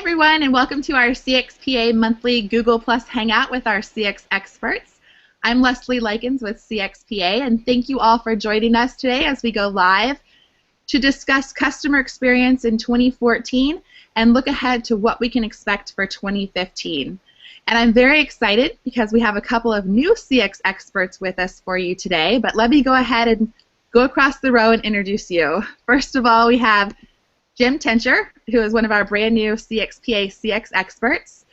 everyone, and welcome to our CXPA monthly Google Plus Hangout with our CX experts. I'm Leslie Likens with CXPA, and thank you all for joining us today as we go live to discuss customer experience in 2014 and look ahead to what we can expect for 2015. And I'm very excited because we have a couple of new CX experts with us for you today, but let me go ahead and go across the row and introduce you. First of all, we have Jim Tencher, who is one of our brand new CXPA CX experts.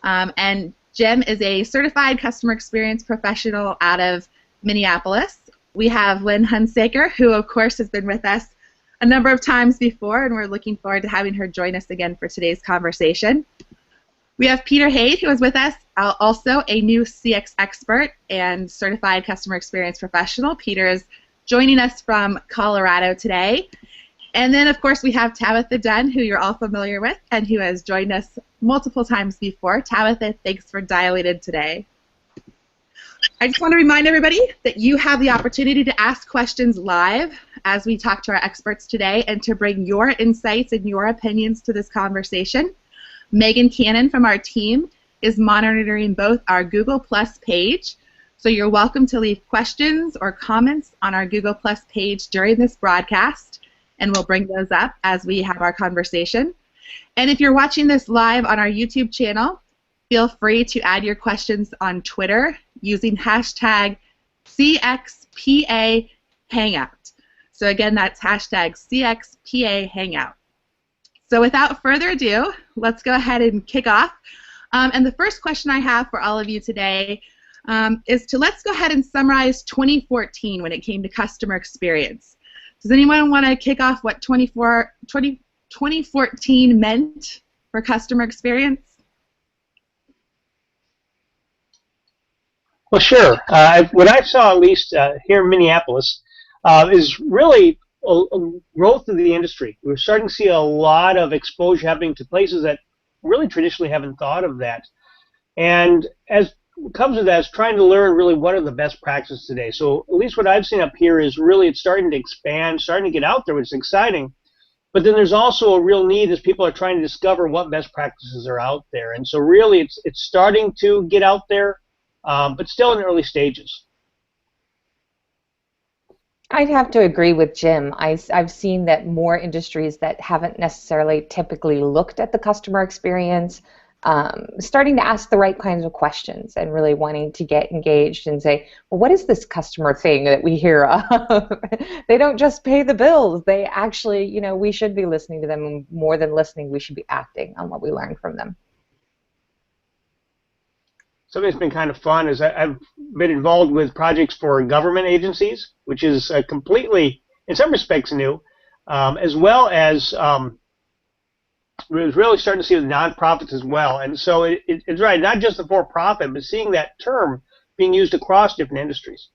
And Jim is a certified customer experience professional out of Minneapolis. We have Lynn Hunsaker, who of course has been with us a number of times before, and we're looking forward to having her join us again for today's conversation. We have Peter Haid, who is with us, also a new CX expert and certified customer experience professional. Peter is joining us from Colorado today. And then, of course, we have Tabitha Dunn, who you're all familiar with and who has joined us multiple times before. Tabitha, thanks for dialing in today. I just want to remind everybody that you have the opportunity to ask questions live as we talk to our experts today and to bring your insights and your opinions to this conversation. Megan Cannon from our team is monitoring both our Google Plus page, so you're welcome to leave questions or comments on our Google Plus page during this broadcast, and we'll bring those up as we have our conversation. And if you're watching this live on our YouTube channel, feel free to add your questions on Twitter using hashtag CXPA Hangout. So again, that's hashtag CXPA Hangout. So without further ado, let's go ahead and kick off. And the first question I have for all of you today is let's go ahead and summarize 2014 when it came to customer experience. Does anyone want to kick off what 2014 meant for customer experience? Well, sure. What I saw, at least here in Minneapolis, is really a growth of the industry. We're starting to see a lot of exposure happening to places that really traditionally haven't thought of that. And as comes with that is trying to learn really what are the best practices today. So at least what I've seen up here is really it's starting to expand, starting to get out there, which is exciting. But then there's also a real need as people are trying to discover what best practices are out there. And so really it's starting to get out there, but still in the early stages. I'd have to agree with Jim. I've seen that more industries that haven't necessarily typically looked at the customer experience starting to ask the right kinds of questions and really wanting to get engaged and say, well, what is this customer thing that we hear of? They don't just pay the bills. They actually, you know, we should be listening to them, and more than listening, we should be acting on what we learn from them. Something that's been kind of fun is I've been involved with projects for government agencies, which is completely, in some respects, new, as well as we're really starting to see the nonprofits as well. And so it's right, not just the for-profit, but seeing that term being used across different industries.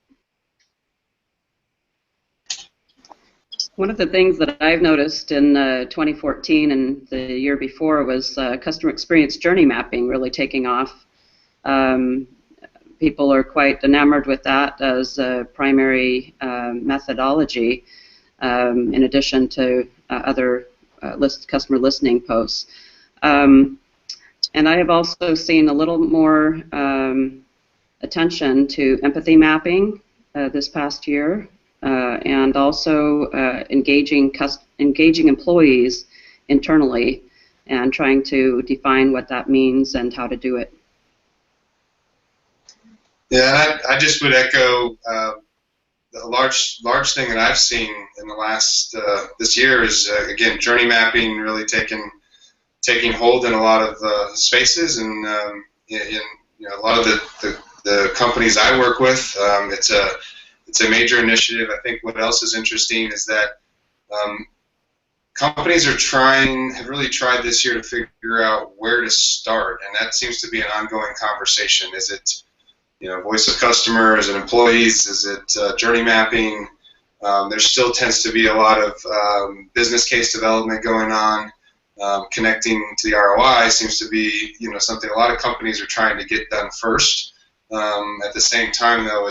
One of the things that I've noticed in 2014 and the year before was customer experience journey mapping really taking off. People are quite enamored with that as a primary methodology, in addition to other customer listening posts. And I have also seen a little more attention to empathy mapping this past year, and also engaging employees internally and trying to define what that means and how to do it. Yeah, I just would echo a large thing that I've seen in the last this year is again journey mapping really taking hold in a lot of spaces, and in a lot of the companies I work with, it's a major initiative. I think what else is interesting is that companies have really tried this year to figure out where to start, and that seems to be an ongoing conversation. Is it voice of customer? Is it employees? Is it journey mapping? There still tends to be a lot of business case development going on. Connecting to the ROI seems to be something a lot of companies are trying to get done first. At the same time, though,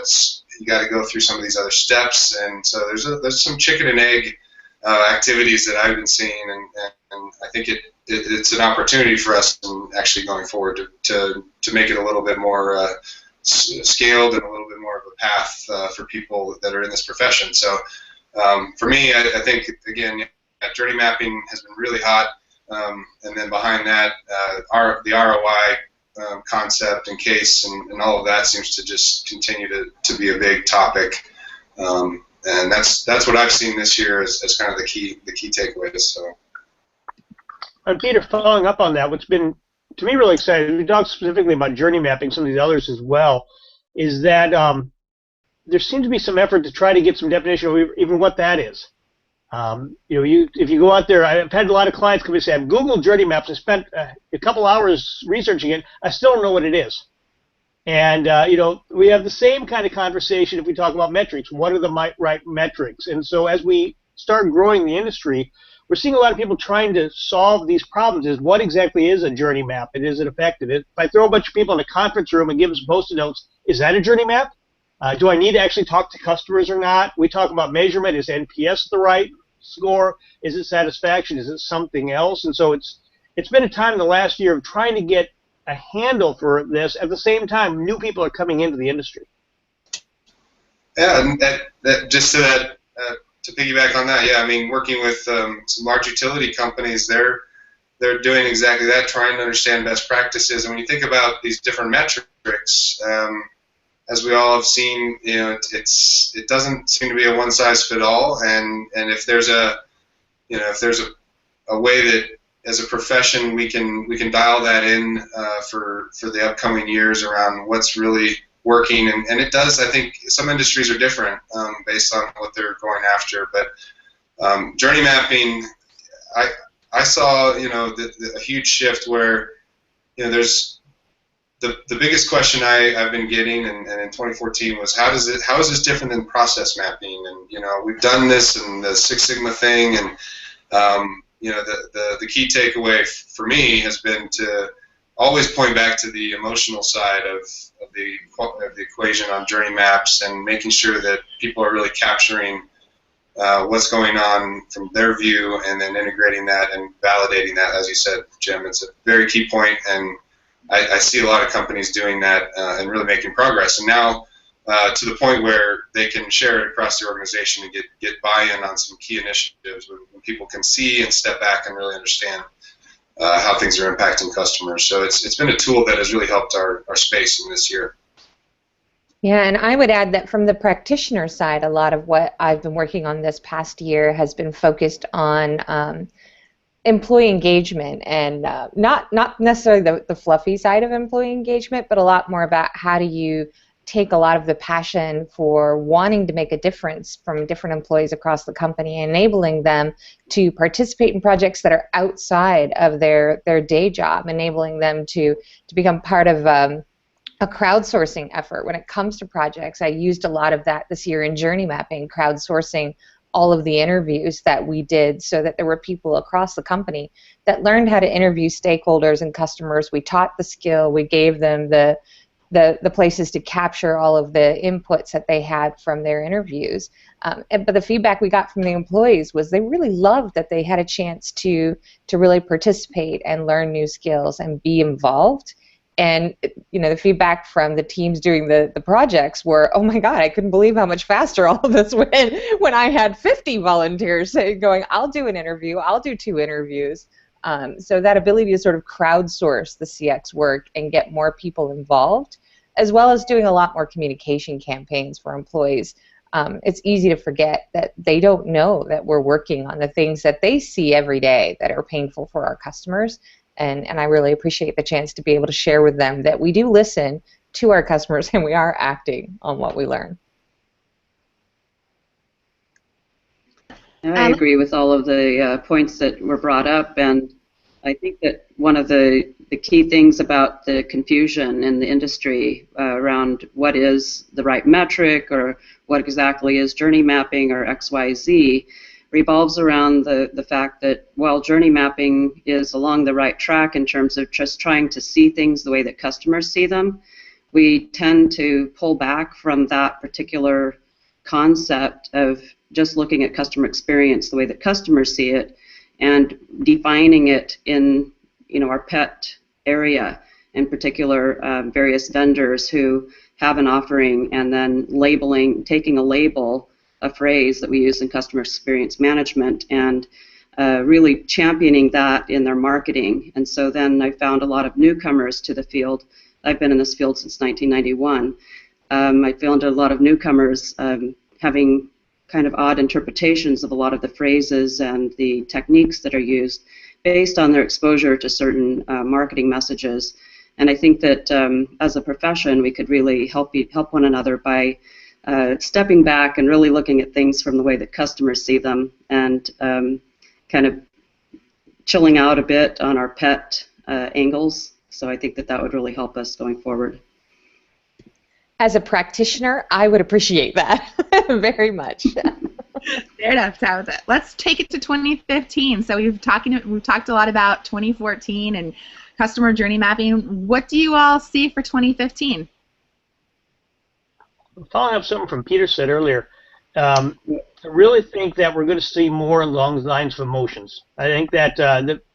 you got to go through some of these other steps, and so there's some chicken and egg activities that I've been seeing, I think it's an opportunity for us actually going forward to make it a little bit more scaled and a little bit more of a path for people that are in this profession. So for me, I think, again, journey mapping has been really hot, and then behind that, the ROI concept and case and all of that seems to just continue to be a big topic. And that's what I've seen this year as kind of the key takeaways. So. And Peter, following up on that, what's been to me really exciting, we talked specifically about journey mapping, some of these others as well, is that there seems to be some effort to try to get some definition of even what that is. If you go out there, I've had a lot of clients come and say, I've Googled journey maps and spent a couple hours researching it. I still don't know what it is. And, we have the same kind of conversation if we talk about metrics. What are the right metrics? And so as we start growing the industry, we're seeing a lot of people trying to solve these problems. Is what exactly is a journey map, and is it effective? If I throw a bunch of people in a conference room and give them some Post-it notes, is that a journey map? Do I need to actually talk to customers or not? We talk about measurement. Is NPS the right score? Is it satisfaction? Is it something else? And so it's been a time in the last year of trying to get a handle for this. At the same time, new people are coming into the industry. Yeah, and that just to piggyback on that, yeah, I mean, working with some large utility companies, they're doing exactly that, trying to understand best practices. And when you think about these different metrics, as we all have seen, it doesn't seem to be a one-size-fits-all. And if there's a way that as a profession we can dial that in for the upcoming years around what's really working, and it does. I think some industries are different based on what they're going after, but journey mapping, I saw a huge shift where there's the biggest question I've been getting, and in 2014 was how is this different than process mapping? And we've done this and the Six Sigma thing, and the key takeaway for me has been to always point back to the emotional side of the equation on journey maps, and making sure that people are really capturing what's going on from their view, and then integrating that and validating that. As you said, Jim, it's a very key point, and I see a lot of companies doing that and really making progress. And now to the point where they can share it across the organization and get buy-in on some key initiatives when people can see and step back and really understand how things are impacting customers. So it's been a tool that has really helped our space in this year. Yeah, and I would add that from the practitioner side, a lot of what I've been working on this past year has been focused on employee engagement, and not necessarily the fluffy side of employee engagement, but a lot more about how do you take a lot of the passion for wanting to make a difference from different employees across the company, enabling them to participate in projects that are outside of their day job, enabling them to become part of a crowdsourcing effort when it comes to projects. I used a lot of that this year in journey mapping, crowdsourcing all of the interviews that we did so that there were people across the company that learned how to interview stakeholders and customers. We taught the skill, we gave them the places to capture all of the inputs that they had from their interviews. But the feedback we got from the employees was they really loved that they had a chance to really participate and learn new skills and be involved. And the feedback from the teams doing the projects were, oh my God, I couldn't believe how much faster all of this went when I had 50 volunteers going, I'll do an interview, I'll do 2 interviews. So that ability to sort of crowdsource the CX work and get more people involved, as well as doing a lot more communication campaigns for employees. It's easy to forget that they don't know that we're working on the things that they see every day that are painful for our customers. And I really appreciate the chance to be able to share with them that we do listen to our customers and we are acting on what we learn. I agree with all of the points that were brought up, and I think that one of the key things about the confusion in the industry around what is the right metric or what exactly is journey mapping or XYZ revolves around the fact that while journey mapping is along the right track in terms of just trying to see things the way that customers see them, we tend to pull back from that particular concept of just looking at customer experience the way that customers see it and defining it in our pet area, in particular various vendors who have an offering, and then taking a label, a phrase that we use in customer experience management, and really championing that in their marketing. And so then I found a lot of newcomers to the field. I've been in this field since 1991. I found a lot of newcomers having kind of odd interpretations of a lot of the phrases and the techniques that are used based on their exposure to certain marketing messages. And I think that as a profession, we could really help one another by stepping back and really looking at things from the way that customers see them, and kind of chilling out a bit on our pet angles. So I think that that would really help us going forward. As a practitioner, I would appreciate that very much. Fair enough, Tabitha. Let's take it to 2015. So we've talked a lot about 2014 and customer journey mapping. What do you all see for 2015? Following up something from Peter said earlier, I really think that we're going to see more along the lines of emotions. I think that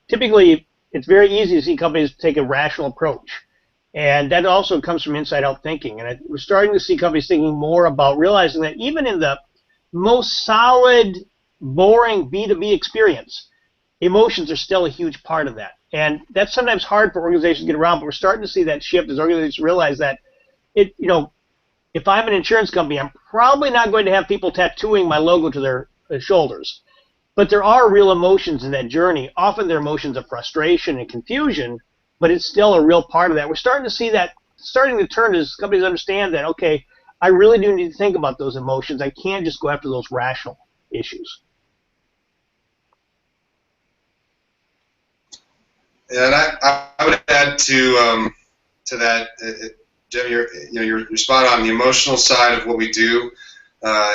typically it's very easy to see companies take a rational approach. And that also comes from inside-out thinking. And we're starting to see companies thinking more about realizing that even in the most solid, boring B2B experience, emotions are still a huge part of that. And that's sometimes hard for organizations to get around, but we're starting to see that shift as organizations realize that, if I'm an insurance company, I'm probably not going to have people tattooing my logo to their shoulders. But there are real emotions in that journey. Often they're emotions of frustration and confusion, but it's still a real part of that. We're starting to see that starting to turn as companies understand that, okay, I really do need to think about those emotions. I can't just go after those rational issues. Yeah, and I would add to that, Jim, you're spot on. The emotional side of what we do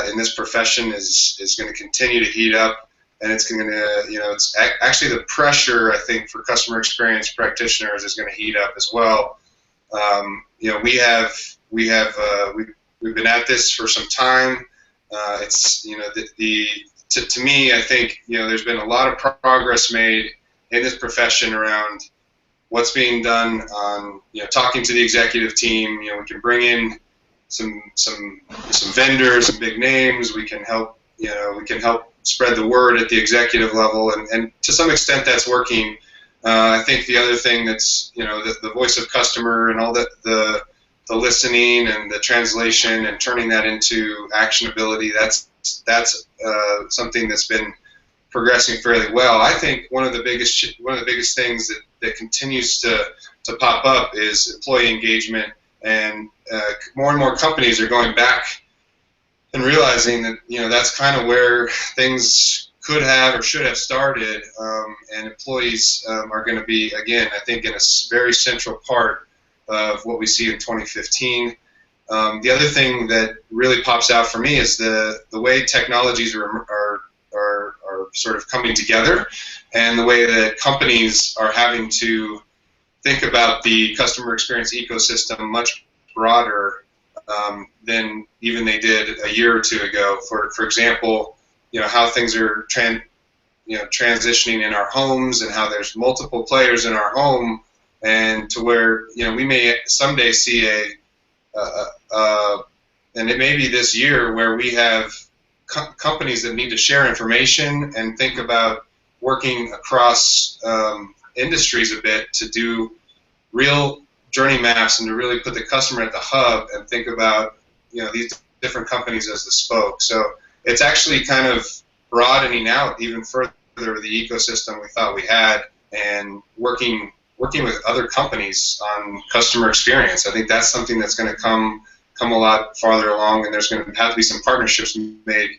in this profession is going to continue to heat up. And it's going to, it's actually the pressure, I think, for customer experience practitioners is going to heat up as well. We've been at this for some time. It's, to me, I think, there's been a lot of progress made in this profession around what's being done on, talking to the executive team. We can bring in some vendors, some big names. We can help, spread the word at the executive level, and to some extent that's working. I think the other thing that's, the voice of customer and all that, the listening and the translation and turning that into actionability, that's something that's been progressing fairly well. I think one of the biggest things that continues to pop up is employee engagement, and more companies are going back and realizing that that's kind of where things could have or should have started, and employees are going to be, again, I think, in a very central part of what we see in 2015. The other thing that really pops out for me is the way technologies are sort of coming together, and the way that companies are having to think about the customer experience ecosystem much broader than even they did a year or two ago. For example, how things are transitioning in our homes, and how there's multiple players in our home, and to where we may someday see and it may be this year, where we have companies that need to share information and think about working across industries a bit to do real journey maps and to really put the customer at the hub and think about these different companies as the spoke. So it's actually kind of broadening out even further the ecosystem we thought we had, and working with other companies on customer experience. I think that's something that's going to come a lot farther along, and there's going to have to be some partnerships made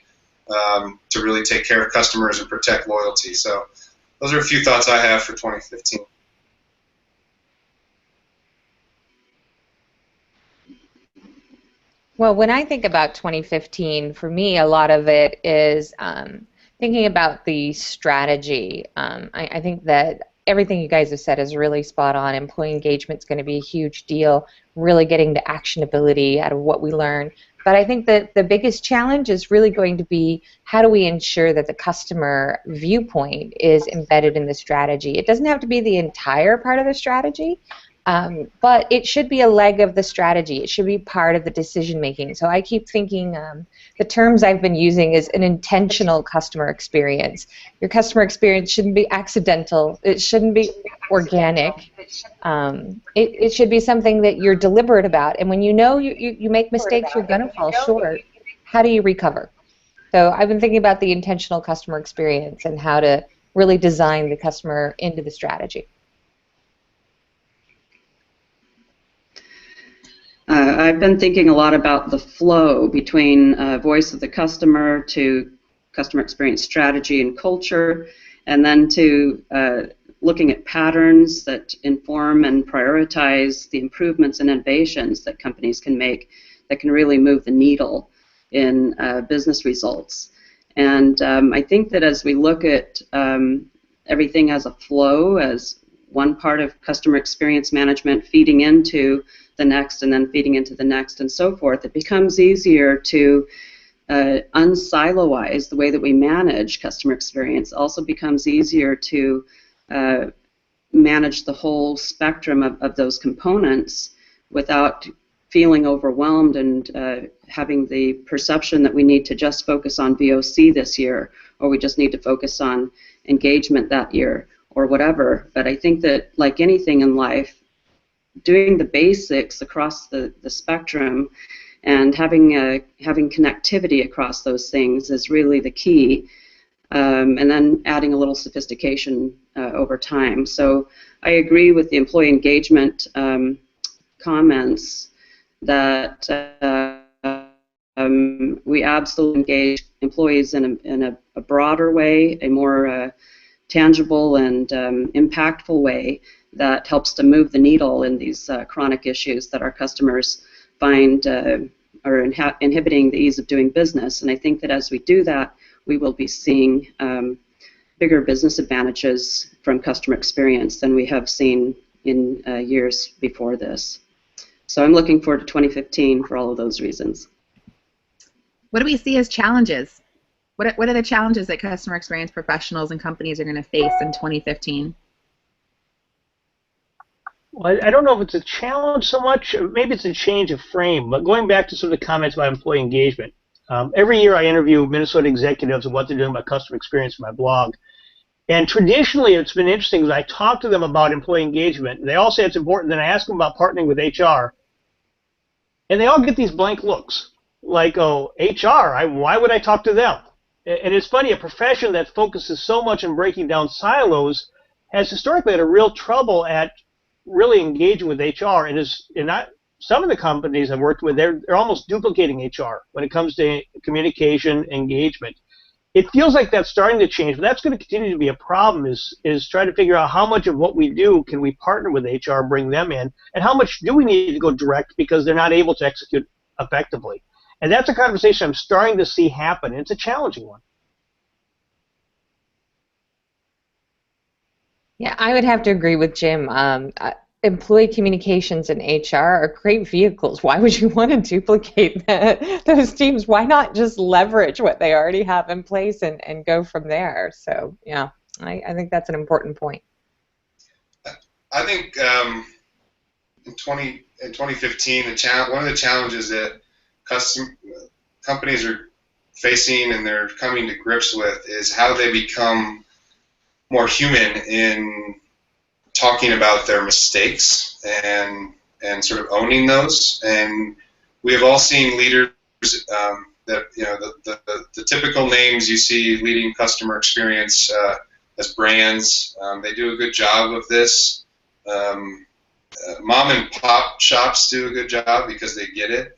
to really take care of customers and protect loyalty. So those are a few thoughts I have for 2015. Well, when I think about 2015, for me, a lot of it is thinking about the strategy. I think that everything you guys have said is really spot on. Employee engagement is going to be a huge deal, really getting the actionability out of what we learn. But I think that the biggest challenge is really going to be how do we ensure that the customer viewpoint is embedded in the strategy. It doesn't have to be the entire part of the strategy, but it should be a leg of the strategy. It should be part of the decision making. So I keep thinking the terms I've been using is an intentional customer experience. Your customer experience shouldn't be accidental. It shouldn't be organic. It should be something that you're deliberate about. And when you know you make mistakes, you're going to fall short, how do you recover? So I've been thinking about the intentional customer experience and how to really design the customer into the strategy. I've been thinking a lot about the flow between voice of the customer to customer experience strategy and culture, and then to looking at patterns that inform and prioritize the improvements and innovations that companies can make that can really move the needle in business results. And I think that as we look at everything as a flow, as one part of customer experience management feeding into the next and then feeding into the next and so forth, it becomes easier to unsiloize the way that we manage customer experience. Also becomes easier to manage the whole spectrum of those components without feeling overwhelmed and having the perception that we need to just focus on VOC this year, or we just need to focus on engagement that year, or whatever. But I think that, like anything in life, doing the basics across the spectrum and having connectivity across those things is really the key, and then adding a little sophistication over time. So I agree with the employee engagement comments that we absolutely engage employees in a broader way, a more tangible and impactful way that helps to move the needle in these chronic issues that our customers find are inhibiting the ease of doing business. And I think that as we do that, we will be seeing bigger business advantages from customer experience than we have seen in years before this. So I'm looking forward to 2015 for all of those reasons. What do we see as challenges? What are the challenges that customer experience professionals and companies are going to face in 2015? Well, I don't know if it's a challenge so much. Maybe it's a change of frame. But going back to some of the comments about employee engagement, every year I interview Minnesota executives and what they're doing about customer experience for my blog. And traditionally, it's been interesting because I talk to them about employee engagement. And they all say it's important. Then I ask them about partnering with HR. And they all get these blank looks. Like, oh, HR, why would I talk to them? And it's funny, a profession that focuses so much on breaking down silos has historically had a real trouble at really engaging with HR. And some of the companies I've worked with, they're almost duplicating HR when it comes to communication, engagement. It feels like that's starting to change, but that's going to continue to be a problem, is try to figure out how much of what we do can we partner with HR, bring them in, and how much do we need to go direct because they're not able to execute effectively. And that's a conversation I'm starting to see happen, and it's a challenging one. Yeah, I would have to agree with Jim. Employee communications and HR are great vehicles. Why would you want to duplicate those teams? Why not just leverage what they already have in place and go from there? So, yeah, I think that's an important point. I think in 2015, one of the challenges that companies are facing and they're coming to grips with is how they become more human in talking about their mistakes and sort of owning those. And we have all seen leaders that, you know, the typical names you see leading customer experience as brands. They do a good job of this. Mom and pop shops do a good job because they get it.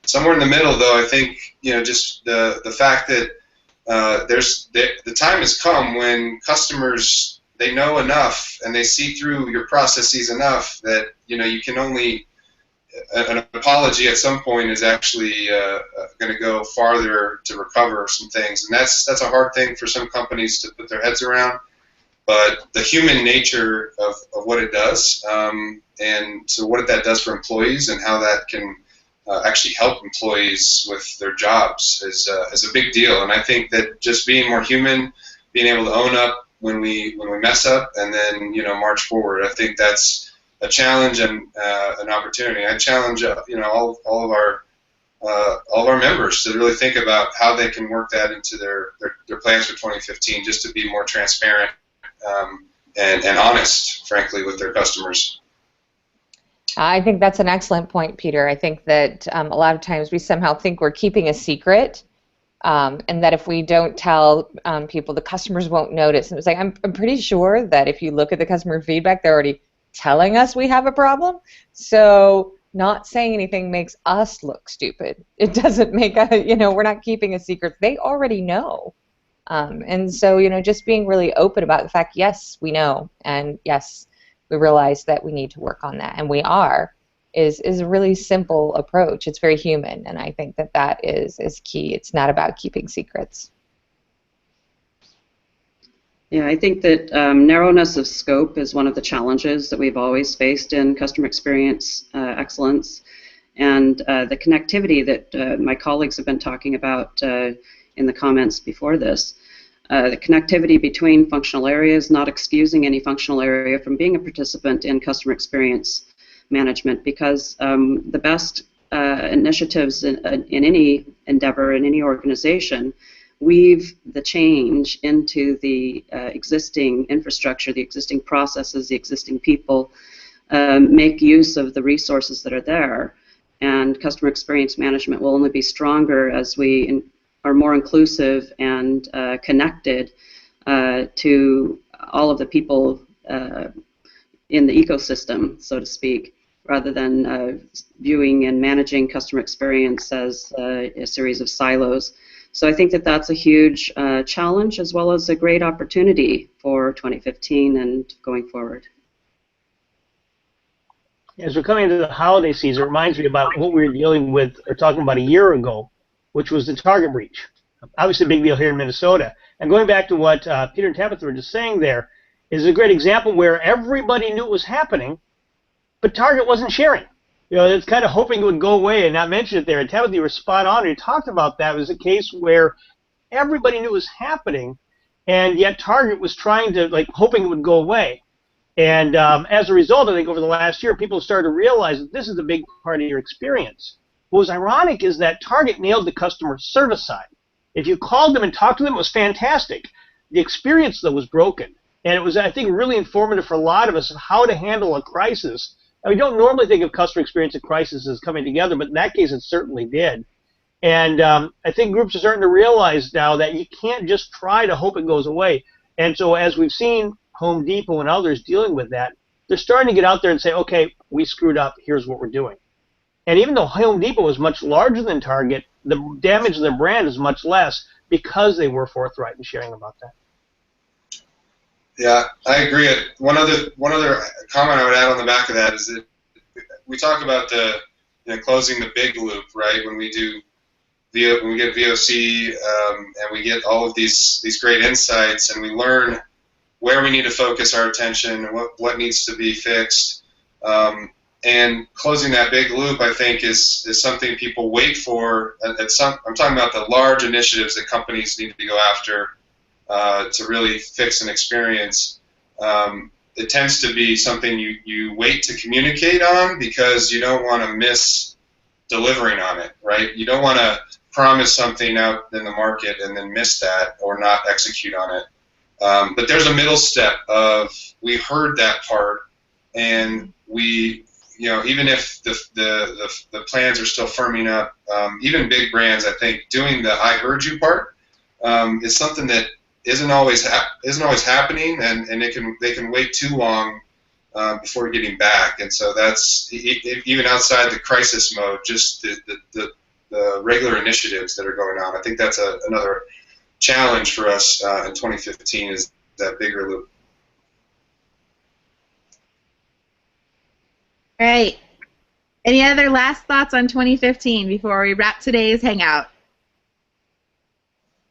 Somewhere in the middle, though, I think, you know, just the fact that the time has come when customers, they know enough and they see through your processes enough that, you know, you can only, an apology at some point is actually going to go farther to recover some things, and that's a hard thing for some companies to put their heads around. But the human nature of what it does, and so what that does for employees and how that can actually help employees with their jobs is a big deal. And I think that just being more human, being able to own up when we mess up, and then march forward. I think that's a challenge and an opportunity. I challenge all of our members to really think about how they can work that into their plans for 2015, just to be more transparent and honest, frankly, with their customers. I think that's an excellent point, Peter. I think that a lot of times we somehow think we're keeping a secret, and that if we don't tell people, the customers won't notice. And it's like, I'm pretty sure that if you look at the customer feedback, they're already telling us we have a problem. So not saying anything makes us look stupid. It doesn't make us, we're not keeping a secret. They already know. And so, just being really open about the fact, yes, we know, and yes, we realize that we need to work on that, and we are, is a really simple approach. It's very human, and I think that is key. It's not about keeping secrets. Yeah, I think that narrowness of scope is one of the challenges that we've always faced in customer experience excellence, and the connectivity that my colleagues have been talking about in the comments before this. The connectivity between functional areas, not excusing any functional area from being a participant in customer experience management, because the best initiatives in any endeavor, in any organization, weave the change into the existing infrastructure, the existing processes, the existing people, make use of the resources that are there. And customer experience management will only be stronger as we are more inclusive and connected to all of the people in the ecosystem, so to speak, rather than viewing and managing customer experience as a series of silos. So I think that that's a huge challenge, as well as a great opportunity for 2015 and going forward. As we're coming into the holiday season, it reminds me about what we were dealing with or talking about a year ago, which was the Target breach. Obviously a big deal here in Minnesota. And going back to what Peter and Tabitha were just saying there, is a great example where everybody knew it was happening, but Target wasn't sharing. It's kind of hoping it would go away and not mention it there. And Tabitha, you were spot on. You talked about that. It was a case where everybody knew it was happening, and yet Target was trying to, hoping it would go away. And as a result, I think over the last year, people started to realize that this is a big part of your experience. What was ironic is that Target nailed the customer service side. If you called them and talked to them, it was fantastic. The experience, though, was broken. And it was, I think, really informative for a lot of us of how to handle a crisis. And we don't normally think of customer experience and crisis as coming together, but in that case, it certainly did. And I think groups are starting to realize now that you can't just try to hope it goes away. And so as we've seen Home Depot and others dealing with that, they're starting to get out there and say, okay, we screwed up. Here's what we're doing. And even though Home Depot is much larger than Target, the damage to their brand is much less because they were forthright in sharing about that. Yeah, I agree. One other comment I would add on the back of that is that we talk about the closing the big loop, right? When we get VOC and we get all of these great insights, and we learn where we need to focus our attention and what needs to be fixed. And closing that big loop, I think, is something people wait for. I'm talking about the large initiatives that companies need to go after to really fix an experience. It tends to be something you wait to communicate on because you don't want to miss delivering on it, right? You don't want to promise something out in the market and then miss that or not execute on it. But there's a middle step of we heard that part, and we, even if the plans are still firming up, even big brands, I think, doing the I heard you part is something that isn't always happening, and they can wait too long before getting back. And so that's even outside the crisis mode, just the regular initiatives that are going on. I think that's another challenge for us in 2015 is that bigger loop. All right. Any other last thoughts on 2015 before we wrap today's Hangout?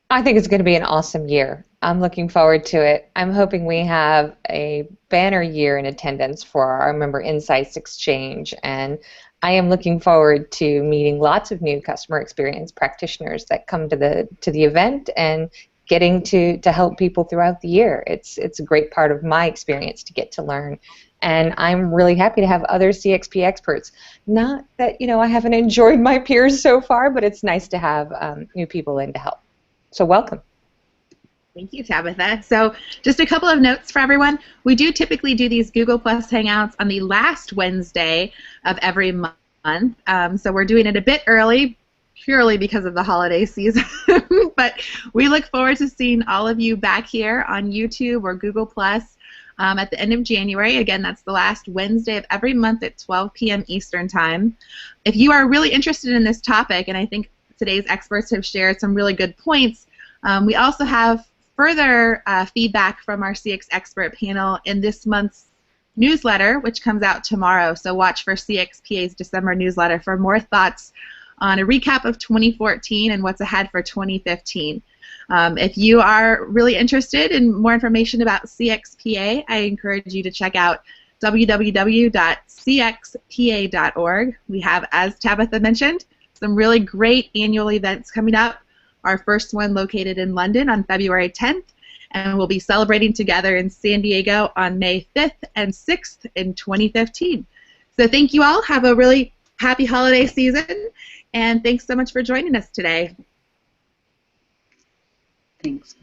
I think it's going to be an awesome year. I'm looking forward to it. I'm hoping we have a banner year in attendance for our Member Insights Exchange, and I am looking forward to meeting lots of new customer experience practitioners that come to the event and getting to help people throughout the year. It's a great part of my experience to get to learn, and I'm really happy to have other CXP experts. Not that I haven't enjoyed my peers so far, but it's nice to have new people in to help. So welcome. Thank you, Tabitha. So just a couple of notes for everyone. We do typically do these Google Plus Hangouts on the last Wednesday of every month. So we're doing it a bit early, purely because of the holiday season. But we look forward to seeing all of you back here on YouTube or Google Plus at the end of January. Again, that's the last Wednesday of every month at 12 p.m. Eastern Time. If you are really interested in this topic, and I think today's experts have shared some really good points, we also have further feedback from our CX Expert Panel in this month's newsletter, which comes out tomorrow. So watch for CXPA's December newsletter for more thoughts on a recap of 2014 and what's ahead for 2015. If you are really interested in more information about CXPA, I encourage you to check out www.cxpa.org. We have, as Tabitha mentioned, some really great annual events coming up. Our first one located in London on February 10th, and we'll be celebrating together in San Diego on May 5th and 6th in 2015. So thank you all. Have a really happy holiday season, and thanks so much for joining us today. Thanks.